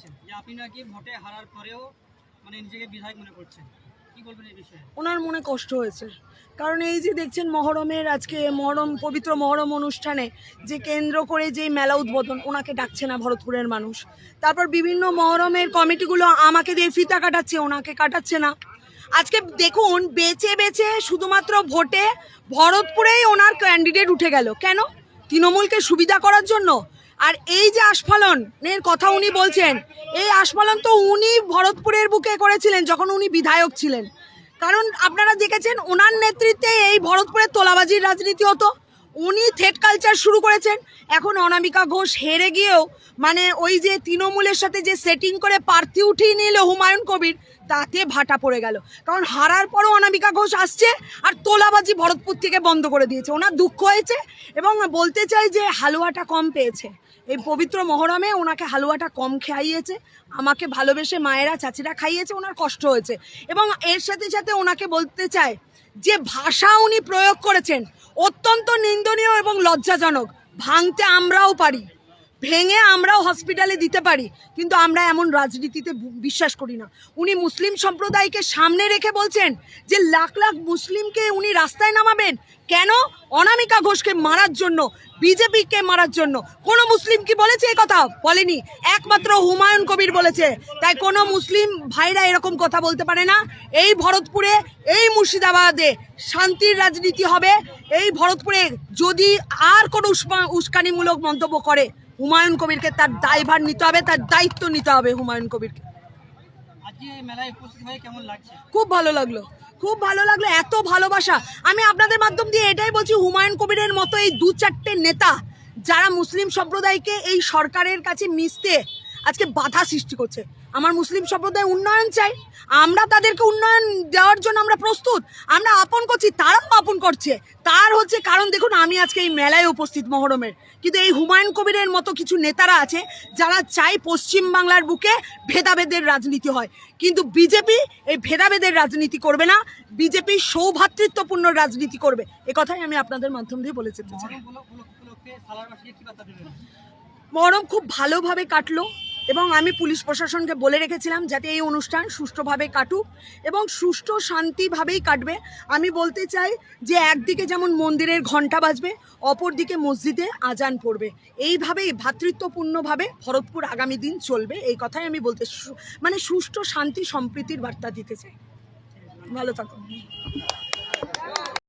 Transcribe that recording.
করেছেন যে আপনি নাকি ভোটে হারার পরেও মানে নিজেকে বিধায়ক মনে করছেন, কি বলবেন এই বিষয়ে? ওনার মনে কষ্ট হয়েছে, কারণ এই যে দেখছেন মহরমের আজকে পবিত্র মহরম অনুষ্ঠানে যে কেন্দ্র করে যে মেলা উদ্বোধন, ওনাকে ডাকছে না ভরতপুরের মানুষ। তারপর বিভিন্ন মহরমের কমিটিগুলো আমাকে দিয়ে ফিতা কাটাচ্ছে, ওনাকে কাটাচ্ছে না। আজকে দেখুন বেছে বেছে শুধুমাত্র ভোটে ভরতপুরেই ওনার ক্যান্ডিডেট উঠে গেল। কেন? তৃণমূলকে সুবিধা করার জন্য। আর এই যে আস্ফালনের কথা উনি বলছেন, এই আস্ফালন তো উনি ভরতপুরের বুকে করেছিলেন যখন উনি বিধায়ক ছিলেন। কারণ আপনারা দেখেছেন ওনার নেতৃত্বে এই ভরতপুরের তোলাবাজির রাজনীতি হতো। উনি থ্রেড কালচার শুরু করেছেন। এখন অনামিকা ঘোষ হেরে গিয়েও মানে ওই যে তৃণমূলের সাথে যে সেটিং করে প্রার্থী উঠিয়ে নিল হুমায়ুন কবির, তাতে ভাটা পড়ে গেল। কারণ হারার পরও অনামিকা ঘোষ আসছে আর তোলাবাজি ভরতপুর থেকে বন্ধ করে দিয়েছে। ওনার দুঃখ হয়েছে এবং বলতে চাই যে হালুয়াটা কম পেয়েছে এই পবিত্র মহরমে, ওনাকে হালুয়াটা কম খাইয়েছে। আমাকে ভালোবেসে মায়েরা চাচিরা খাইয়েছে, ওনার কষ্ট হয়েছে। এবং এর সাথে সাথে ওনাকে বলতে চাই যে ভাষা উনি প্রয়োগ করেছেন অত্যন্ত নিন্দনীয় এবং লজ্জাজনক। ভাঙতে আমরাও পারি, ভেঙে আমরাও হসপিটালে দিতে পারি, কিন্তু আমরা এমন রাজনীতিতে বিশ্বাস করি না। উনি মুসলিম সম্প্রদায়কে সামনে রেখে বলছেন যে লাখ লাখ মুসলিমকে উনি রাস্তায় নামাবেন। কেন? অনামিকা ঘোষকে মারার জন্য, বিজেপিকে মারার জন্য। কোনো মুসলিম কি বলেছে এই কথা? বলেনি, একমাত্র হুমায়ুন কবির বলেছে। তাই কোনো মুসলিম ভাইরা এরকম কথা বলতে পারে না। এই ভরতপুরে, এই মুর্শিদাবাদে শান্তির রাজনীতি হবে। এই ভরতপুরে যদি আর কোনো উস্কানিমূলক মন্তব্য করে, হুমায়ুন কবিরকে তার দায়ভার নিতে হবে, তার দায়িত্ব নিতে হবে হুমায়ুন কবিরকে। আজকে এই মেলায় উপস্থিত হয়ে কেমন লাগছে? খুব ভালো লাগলো, খুব ভালো লাগলো, এত ভালোবাসা। আমি আপনাদের মাধ্যম দিয়ে এটাই বলছি, হুমায়ুন কবিরের মতো এই দু চারটে নেতা যারা মুসলিম সম্প্রদায়কে এই সরকারের কাছে মিশতে আজকে বাধা সৃষ্টি করছে। আমার মুসলিম সম্প্রদায় উন্নয়ন চাই, আমরা তাদেরকে উন্নয়ন দেওয়ার জন্য আমরা প্রস্তুত, আমরা আপন করছি, তারাও আপন করছে। তার হচ্ছে কারণ দেখুন আমি আজকে এই মেলায় উপস্থিত মহরমের, কিন্তু এই হুমায়ুন কবিরের মতো কিছু নেতারা আছে যারা চাই পশ্চিম বাংলার বুকে ভেদাভেদের রাজনীতি হয়, কিন্তু বিজেপি এই ভেদাভেদের রাজনীতি করবে না, বিজেপি সৌভ্রাতৃত্বপূর্ণ রাজনীতি করবে। এ কথাই আমি আপনাদের মাধ্যম দিয়ে বলে যেতে চাই। উপলক্ষে সালারবাসীকে কি বার্তা দেবেন? মহরম খুব ভালোভাবে কাটলো এবং আমি পুলিশ প্রশাসনকে বলে রেখেছিলাম যাতে এই অনুষ্ঠান সুষ্ঠুভাবে কাটুক এবং সুষ্ঠু শান্তিভাবেই কাটবে। আমি বলতে চাই যে একদিকে যেমন মন্দিরের ঘণ্টা বাজবে, অপরদিকে মসজিদে আজান পড়বে। এইভাবেই ভ্রাতৃত্বপূর্ণভাবে ভরতপুর আগামী দিন চলবে। এই কথাই আমি বলতে মানে সুষ্ঠু শান্তি সম্প্রীতির বার্তা দিতে চাই। ভালো থাকুন।